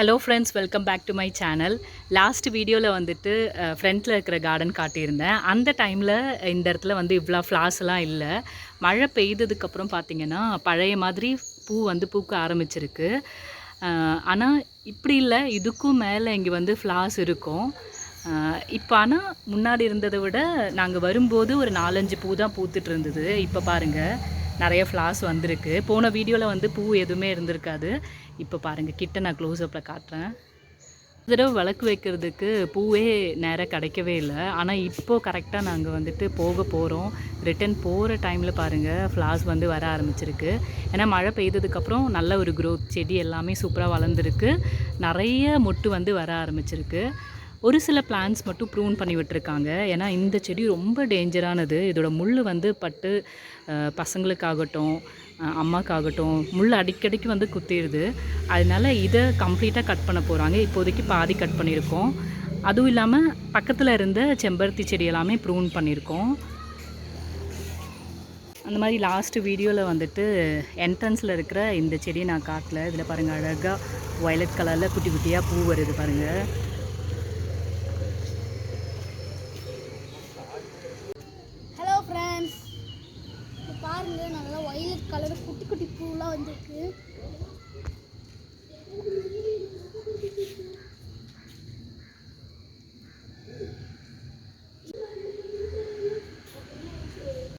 Hello friends, welcome back to my channel. Last வீடியோவில் வந்துட்டு ஃப்ரண்ட்டில் இருக்கிற கார்டன் காட்டியிருந்தேன். அந்த டைமில் இந்த இடத்துல வந்து இவ்வளோ ஃப்ளார்ஸ்லாம் இல்லை. மழை பெய்ததுக்கப்புறம் பார்த்திங்கன்னா பழைய மாதிரி பூ வந்து பூக்க ஆரம்பிச்சிருக்கு. ஆனால் இப்படி இல்லை, இதுக்கும் மேலே இங்கே வந்து ஃப்ளார்ஸ் இருக்கும். இப்போ ஆனால் முன்னாடி இருந்ததை விட நாங்கள் வரும்போது ஒரு 4-5 பூ தான் பூத்துட்டு இருந்தது. இப்போ பாருங்கள், நிறைய ஃப்ளார்ஸ் வந்திருக்கு. போன வீடியோவில் வந்து பூ எதுவுமே இருந்திருக்காது. இப்போ பாருங்கள், கிட்ட நான் க்ளோஸ்அப்பில் காட்டுறேன். ஒரு தடவை விளக்கு வைக்கிறதுக்கு பூவே நேராக கிடைக்கவே இல்லை. ஆனால் இப்போது கரெக்டாக நாங்கள் வந்துட்டு போக போகிறோம். ரிட்டன் போகிற டைமில் பாருங்கள், ஃப்ளார்ஸ் வந்து வர ஆரம்பிச்சிருக்கு. ஏன்னா மழை பெய்ததுக்கப்புறம் நல்ல ஒரு க்ரோத், செடி எல்லாமே சூப்பராக வளர்ந்துருக்கு. நிறைய மொட்டு வந்து வர ஆரம்பிச்சிருக்கு. ஒரு சில பிளான்ஸ் மட்டும் ப்ரூன் பண்ணி விட்டுருக்காங்க. ஏன்னா இந்த செடி ரொம்ப டேஞ்சரானது. இதோட முள் வந்து பட்டு பசங்களுக்காகட்டும் அம்மாக்காகட்டும் முள் அடிக்கடிக்கு வந்து குத்திடுது. அதனால இதை கம்ப்ளீட்டாக கட் பண்ண போகிறாங்க. இப்போதைக்கு பாதி கட் பண்ணியிருக்கோம். அதுவும் இல்லாமல் பக்கத்தில் இருந்த செம்பருத்தி செடி எல்லாமே ப்ரூன் பண்ணியிருக்கோம். அந்த மாதிரி லாஸ்ட்டு வீடியோவில் வந்துட்டு என்ட்ரன்ஸில் இருக்கிற இந்த செடியை நான் காட்டல. இதில் பாருங்கள், அழகாக வயலட் கலரில் குட்டி குட்டியாக பூ வருது பாருங்கள். பாருங்க, நல்லா வயலட் கலர் குட்டி குட்டி பூலாம் வந்திருக்கு.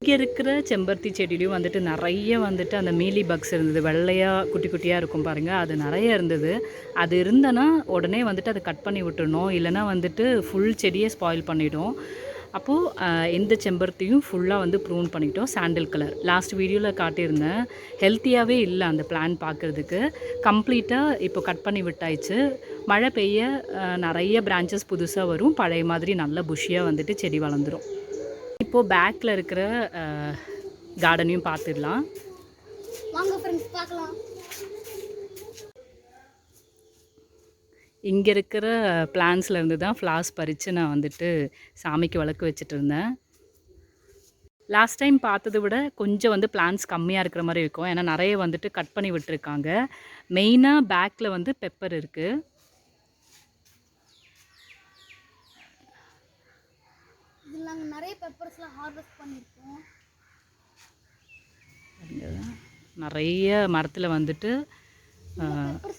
இங்கே இருக்கிற செம்பருத்தி செடியிலையும் வந்துட்டு நிறைய வந்துட்டு அந்த மீலி பக்ஸ் இருந்தது. வெள்ளையாக குட்டி குட்டியாக இருக்கும் பாருங்கள், அது நிறைய இருந்தது. அது இருந்தனா உடனே வந்துட்டு அதை கட் பண்ணி விட்டுடணும், இல்லைனா வந்துட்டு ஃபுல் செடியை ஸ்பாயில் பண்ணிவிடும். அப்போது எந்த செம்பருத்தியும் ஃபுல்லாக வந்து ப்ரூன் பண்ணிட்டோம். சாண்டில் கலர் லாஸ்ட் வீடியோவில் காட்டியிருந்தேன். ஹெல்த்தியாகவே இல்லை அந்த பிளான் பார்க்குறதுக்கு. கம்ப்ளீட்டாக இப்போ கட் பண்ணி விட்டாயிடுச்சு. மழை பெய்ய நிறைய பிரான்ச்சஸ் புதுசாக வரும். பழைய மாதிரி நல்ல புஷ்ஷியாக வந்துட்டு செடி வளர்ந்துடும். இப்போது பேக்கில் இருக்கிற கார்டனையும் பார்த்துடலாம். வாங்க ஃப்ரெண்ட்ஸ், பார்க்கலாம். இங்கே இருக்கிற பிளான்ஸ்லேருந்து தான் ஃப்ளார்ஸ் பறித்து நான் வந்துட்டு சாமிக்கு விளக்கு வச்சுட்டு இருந்தேன். லாஸ்ட் டைம் பார்த்ததை விட கொஞ்சம் வந்து பிளான்ஸ் கம்மியாக இருக்கிற மாதிரி இருக்கும். ஏன்னா நிறைய வந்துட்டு கட் பண்ணி விட்டுருக்காங்க. மெயினாக பேக்கில் வந்து பெப்பர் இருக்குது. இதில் நாங்கள் நிறைய பெப்பர்ஸ்லாம் ஹார்வெஸ்ட் பண்ணியிருக்கோம். நிறைய மரத்தில் வந்துட்டு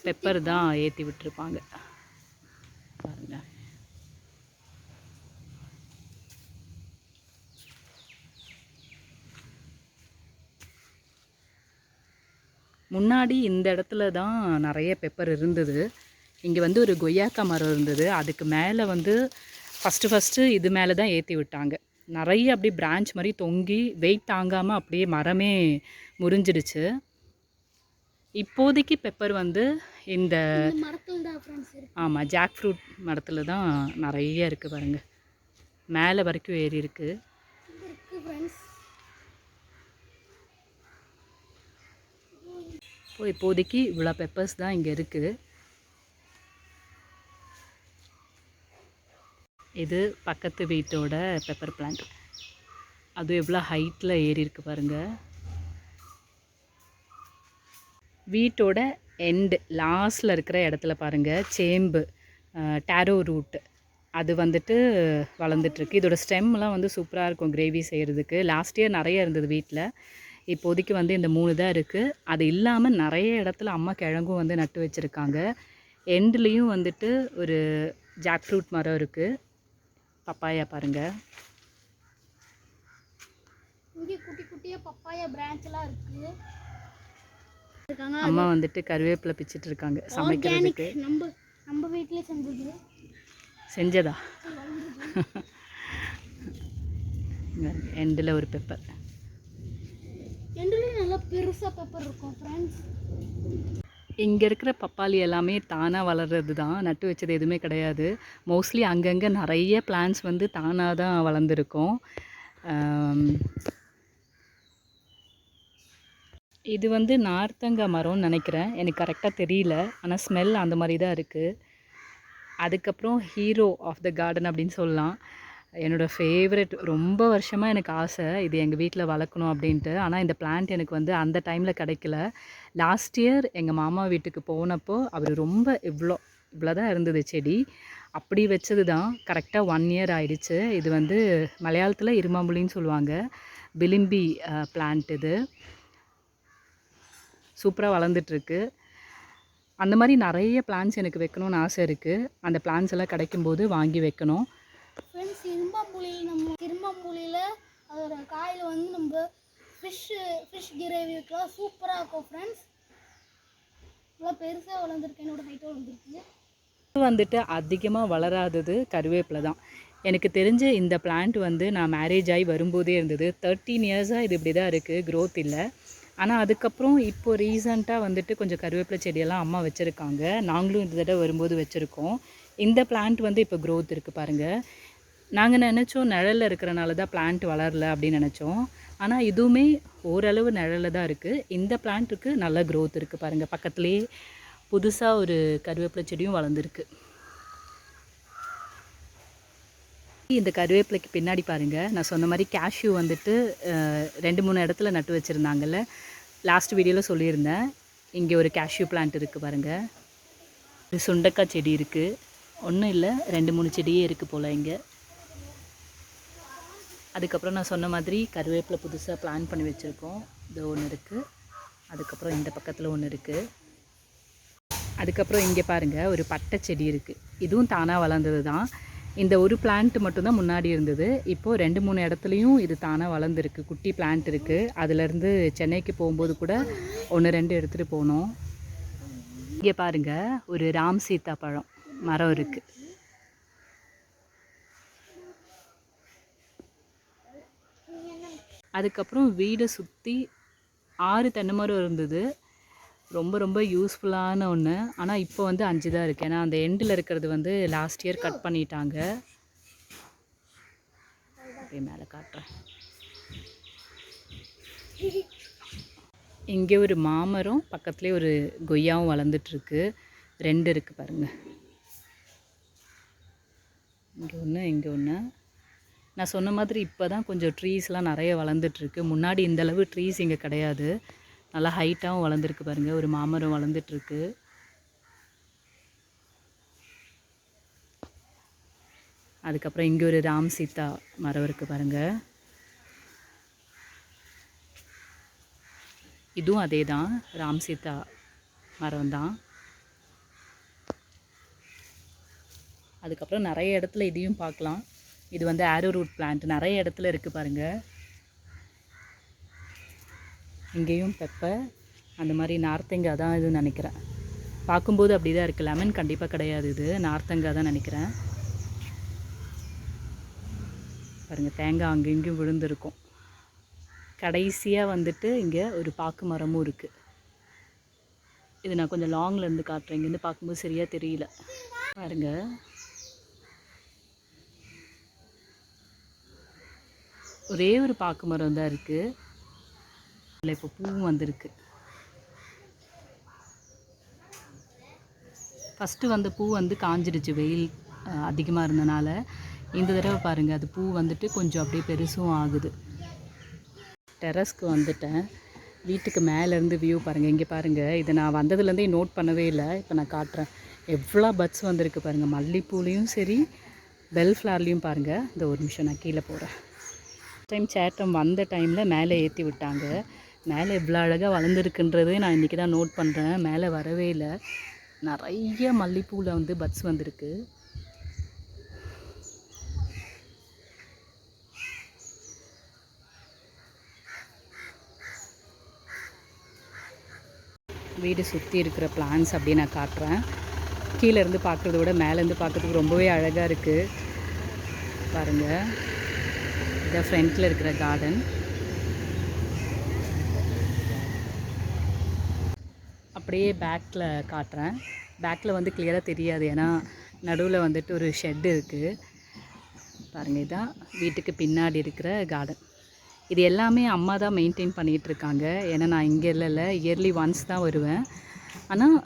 பெப்பர் தான் ஏற்றி விட்டுருப்பாங்க பாருங்க. முன்னாடி இந்த இடத்துல தான் நிறைய பெப்பர் இருந்தது. இங்கே வந்து ஒரு கொய்யாக்கா மரம் இருந்தது. அதுக்கு மேலே வந்து ஃபஸ்ட்டு இது மேலே தான் ஏற்றி விட்டாங்க. நிறைய அப்படியே பிரான்ச் மாதிரி தொங்கி வெயிட் தாங்காமல் அப்படியே மரமே முறிஞ்சிடுச்சு. இப்போதைக்கு பெப்பர் வந்து இந்த மரத்தில் தான் ஃப்ரெண்ட்ஸ் இருக்கு. ஆமாம், ஜாக் ஃப்ரூட் மரத்தில் தான் நிறைய இருக்குது பாருங்கள். மேலே வரைக்கும் ஏறி இருக்குது. இப்போதைக்கு இவ்வளோ பெப்பர்ஸ் தான் இங்கே இருக்குது. இது பக்கத்து வீட்டோட பெப்பர் பிளான்ட். அது எவ்வளோ ஹைட்டில் ஏறி இருக்குது பாருங்கள். வீட்டோட எண்டு லாஸ்டில் இருக்கிற இடத்துல பாருங்கள், சேம்பு டேரோ ரூட் அது வந்துட்டு வளர்ந்துட்டுருக்கு. இதோட ஸ்டெம்லாம் வந்து சூப்பராக இருக்கும் கிரேவி செய்கிறதுக்கு. லாஸ்ட் இயர் நிறைய இருந்தது வீட்டில். இப்போதைக்கு வந்து இந்த 3 தான் இருக்குது. அது இல்லாமல் நிறைய இடத்துல அம்மா கிழங்கும் வந்து நட்டு வச்சுருக்காங்க. எண்டுலேயும் வந்துட்டு ஒரு ஜாக் ஃப்ரூட் மரம் இருக்குது. பப்பாயா பாருங்கள், இங்கே குட்டி குட்டியாக பப்பாயா பிரான்ச்லாம் இருக்குது. அம்மா வந்துட்டு கருவேப்பிலை பிச்சுட்டு இருக்காங்க சமைக்கிறதுக்கு. நம்ம வீட்டிலே செஞ்சதா? எண்டில் ஒரு பெப்பர், எண்டில் நல்லா பெருசாக பெப்பர் இருக்கும் ஃப்ரெண்ட்ஸ். இங்கே இருக்கிற பப்பாளி எல்லாமே தானாக வளர்கிறது தான், நட்டு வச்சது எதுவுமே கிடையாது. மோஸ்ட்லி அங்கங்கே நிறைய பிளான்ஸ் வந்து தானாக தான் வளர்ந்துருக்கும். இது வந்து நார்த்தங்காய் மரம்னு நினைக்கிறேன், எனக்கு கரெக்டாக தெரியல. ஆனால் ஸ்மெல் அந்த மாதிரி தான் இருக்குது. அதுக்கப்புறம் ஹீரோ ஆஃப் த கார்டன் அப்படின்னு சொல்லலாம். என்னோடய ஃபேவரெட். ரொம்ப வருஷமாக எனக்கு ஆசை இது எங்கள் வீட்டில் வளர்க்கணும் அப்படின்ட்டு. ஆனால் இந்த பிளான்ட் எனக்கு வந்து அந்த டைமில் கிடைக்கல. லாஸ்ட் இயர் எங்கள் மாமா வீட்டுக்கு போனப்போ அவர் ரொம்ப இவ்வளோ தான் இருந்தது செடி. அப்படி வச்சது தான் கரெக்டாக 1 இயர் ஆயிடுச்சு. இது வந்து மலையாளத்தில் இருமாம்புலின்னு சொல்லுவாங்க. விளிம்பி பிளான்ட் இது. சூப்பராக வளர்ந்துட்டுருக்கு. அந்த மாதிரி நிறைய பிளான்ஸ் எனக்கு வைக்கணும்னு ஆசை இருக்குது. அந்த பிளான்ஸ் எல்லாம் கிடைக்கும்போது வாங்கி வைக்கணும். ஃப்ரெண்ட்ஸ், இரும்பம்புலியில் அதோட காயில் வந்து நம்ம ஃபிஷ் கிரேவி வைக்கலாம். சூப்பராக இருக்கும் ஃப்ரெண்ட்ஸ். நல்லா பெருசாக வளர்ந்துருக்கு. என்னோடய ஹைட்டாக வளர்ந்துருக்கு. வந்துட்டு அதிகமாக வளராதது கருவேப்பிலை தான். எனக்கு தெரிஞ்ச இந்த பிளான்ட் வந்து நான் மேரேஜ் ஆகி வரும்போதே இருந்தது. 13 இயர்ஸாக இது இப்படி தான் இருக்குது, க்ரோத் இல்லை. ஆனால் அதுக்கப்புறம் இப்போ ரீசண்டாக வந்துட்டு கொஞ்சம் கருவேப்பிலை செடியெல்லாம் அம்மா வச்சுருக்காங்க. நாங்களும் இந்த தடவை வரும்போது வச்சுருக்கோம். இந்த பிளான்ட் வந்து இப்போ க்ரோத் இருக்குது பாருங்கள். நாங்கள் நினச்சோம் நிழலில் இருக்கிறனால தான் பிளான்ட் வளரல அப்படின்னு நினச்சோம். ஆனால் இதுவுமே ஓரளவு நிழலில் தான் இருக்குது. இந்த பிளான்ட்டுக்கு நல்ல க்ரோத் இருக்குது பாருங்கள். பக்கத்துலேயே புதுசாக ஒரு கருவேப்பிலை செடியும் வளர்ந்துருக்கு. இந்த கருவேப்பிலைக்கு பின்னாடி பாருங்கள், நான் சொன்ன மாதிரி கேஷ்யூ வந்துட்டு 2-3 இடத்துல நட்டு வச்சுருந்தாங்கல்ல. லாஸ்ட் வீடியோவில் சொல்லியிருந்தேன். இங்கே ஒரு கேஷ்யூ பிளான்ட் இருக்குது பாருங்கள். ஒரு சுண்டக்காய் செடி இருக்குது. ஒன்றும் இல்லை, 2-3 செடியே இருக்குது போல் இங்கே. அதுக்கப்புறம் நான் சொன்ன மாதிரி கருவேப்பிலை புதுசாக பிளான் பண்ணி வச்சுருக்கோம். இது ஒன்று இருக்குது. அதுக்கப்புறம் இந்த பக்கத்தில் ஒன்று இருக்குது. அதுக்கப்புறம் இங்கே பாருங்கள், ஒரு பட்டை செடி இருக்குது. இதுவும் தானாக வளர்ந்தது தான். இந்த ஒரு பிளான்ட் மட்டும்தான் முன்னாடி இருந்தது. இப்போது 2-3 இடத்துலையும் இது தானாக வளர்ந்துருக்கு. குட்டி பிளான்ட் இருக்குது. அதுலேருந்து சென்னைக்கு போகும்போது கூட 1-2 எடுத்துகிட்டு போனோம். இங்கே பாருங்கள், ஒரு ராம் சீதா பழம் மரம் இருக்குது. அதுக்கப்புறம் வீடை சுற்றி 6 தென்னை மரம் இருந்தது. ரொம்ப ரொம்ப யூஸ்ஃபுல்லான ஒன்று. ஆனால் இப்போ வந்து 5 தான் இருக்குது. ஏன்னா அந்த எண்டில் இருக்கிறது வந்து லாஸ்ட் இயர் கட் பண்ணிட்டாங்க. அப்படியே மேலே காட்டுறேன். இங்கே ஒரு மாமரம், பக்கத்துலேயே ஒரு கொய்யாவும் வளர்ந்துட்டுருக்கு. 2 இருக்குது பாருங்கள். இங்கே ஒன்று, இங்கே ஒன்று. நான் சொன்ன மாதிரி இப்போ தான் கொஞ்சம் ட்ரீஸ்லாம் நிறைய வளர்ந்துட்டுருக்கு. முன்னாடி இந்தளவு ட்ரீஸ் இங்கே கிடையாது. நல்லா ஹைட்டாகவும் வளர்ந்துருக்கு பாருங்கள். ஒரு மாமரம் வளர்ந்துட்டுருக்கு. அதுக்கப்புறம் இங்கே ஒரு ராம் சீதா மரம் இருக்குது பாருங்கள். இதுவும் அதே தான், ராம் சீதா மரம் தான். அதுக்கப்புறம் நிறைய இடத்துல இதையும் பார்க்கலாம். இது வந்து ஆரோ ரூட் பிளான்ட் நிறைய இடத்துல இருக்குது பாருங்கள். இங்கேயும் பெப்பர், அந்த மாதிரி நார்த்தங்காய் தான் இதுன்னு நினைக்கிறேன். பார்க்கும்போது அப்படி தான் இருக்குது. லெமன் கண்டிப்பாக கிடையாது, இது நார்த்தங்காய் தான் நினைக்கிறேன். பாருங்கள், தேங்காய் அங்கே இங்கேயும் விழுந்திருக்கும். கடைசியாக வந்துட்டு இங்கே ஒரு பாக்கு மரமும் இருக்குது. இது நான் கொஞ்சம் லாங்லேருந்து காட்டுறேன். இங்கேருந்து பார்க்கும்போது சரியாக தெரியல. பாருங்கள், ஒரே ஒரு பாக்கு மரம் தான் இருக்குது. இல்லை, இப்போ பூவும் வந்திருக்கு. ஃபஸ்ட்டு வந்த பூ வந்து காஞ்சிடுச்சு, வெயில் அதிகமாக இருந்தனால. இந்த தடவை பாருங்கள், அது பூ வந்துட்டு கொஞ்சம் அப்படியே பெருசும் ஆகுது. டெரஸ்க்கு வந்துட்டேன். வீட்டுக்கு மேலேருந்து வியூ பாருங்கள். இங்கே பாருங்கள், இதை நான் வந்ததுலேருந்தே நோட் பண்ணவே இல்லை. இப்போ நான் காட்டுறேன். எவ்வளோ பட்ஸ் வந்திருக்கு பாருங்கள். மல்லிப்பூலேயும் சரி, பெல் ஃப்ளார்லேயும் பாருங்கள். இந்த ஒரு நிமிஷம் நான் கீழே போகிறேன். டைம் சேட்டம் வந்த டைமில் மேலே ஏற்றி விட்டாங்க. மேலே எவ்வளோ அழகாக வளர்ந்துருக்குன்றது நான் இன்றைக்கி தான் நோட் பண்ணுறேன். மேலே வரவே இல்லை. நிறைய மல்லிப்பூவில் வந்து பட்ஸ் வந்திருக்கு. வீடு சுற்றி இருக்கிற பிளான்ஸ் அப்படியே நான் காட்டுறேன். கீழேருந்து பார்க்குறத விட மேலேருந்து பார்க்குறதுக்கு ரொம்பவே அழகாக இருக்குது பாருங்கள். இதான் ஃப்ரண்ட்டில் இருக்கிற கார்டன். அப்படியே பேக்கில் காட்டுறேன். பேக்கில் வந்து கிளியராக தெரியாது, ஏன்னா நடுவில் வந்துட்டு ஒரு ஷெட் இருக்குது பாருங்கள். இதுதான் வீட்டுக்கு பின்னாடி இருக்கிற கார்டன். இது எல்லாமே அம்மா தான் மெயின்டைன் பண்ணிகிட்ருக்காங்க. ஏன்னா நான் இங்கே இல்லைல்ல, இயர்லி ஒன்ஸ் தான் வருவேன். ஆனால்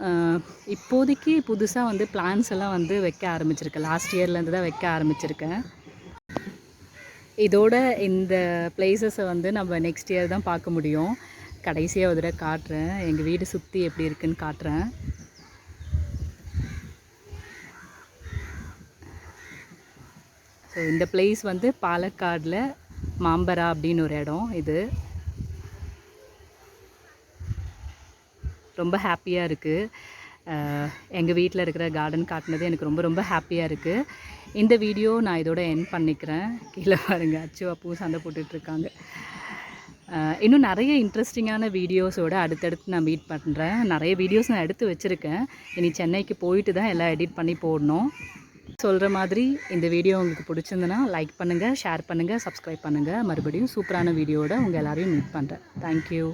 இப்போதைக்கு புதுசாக வந்து பிளான்ஸ் எல்லாம் வந்து வைக்க ஆரம்பிச்சிருக்கேன். லாஸ்ட் இயர்லேருந்து தான் வைக்க ஆரம்பிச்சிருக்கேன். இதோட இந்த பிளேசஸை வந்து நம்ம நெக்ஸ்ட் இயர் தான் பார்க்க முடியும். கடைசியாக ஒரு தடவை காட்டுறேன், எங்கள் வீடு சுற்றி எப்படி இருக்குன்னு காட்டுறேன். ஸோ இந்த பிளேஸ் வந்து பாலக்காடில் மாம்பரா அப்படின்னு ஒரு இடம். இது ரொம்ப ஹாப்பியாக இருக்குது. எங்கள் வீட்டில் இருக்கிற கார்டன் காட்டினது எனக்கு ரொம்ப ரொம்ப ஹாப்பியாக இருக்குது. இந்த வீடியோ நான் இதோட எண்ட் பண்ணிக்கிறேன். கீழே பாருங்க அச்சு அப்புவும் சண்டை போட்டுட்ருக்காங்க. இன்னும் நிறைய இன்ட்ரெஸ்டிங்கான வீடியோஸோடு அடுத்தடுத்து நான் மீட் பண்ணுறேன். நிறைய வீடியோஸ் நான் எடுத்து வச்சுருக்கேன். இனி சென்னைக்கு போயிட்டு தான் எல்லாம் எடிட் பண்ணி போடணும். சொல்கிற மாதிரி இந்த வீடியோ உங்களுக்கு பிடிச்சிருந்துன்னா லைக் பண்ணுங்கள், ஷேர் பண்ணுங்கள், சப்ஸ்கிரைப் பண்ணுங்கள். மறுபடியும் சூப்பரான வீடியோவோட உங்கள் எல்லோரையும் மீட் பண்ணுறேன். தேங்க்யூ.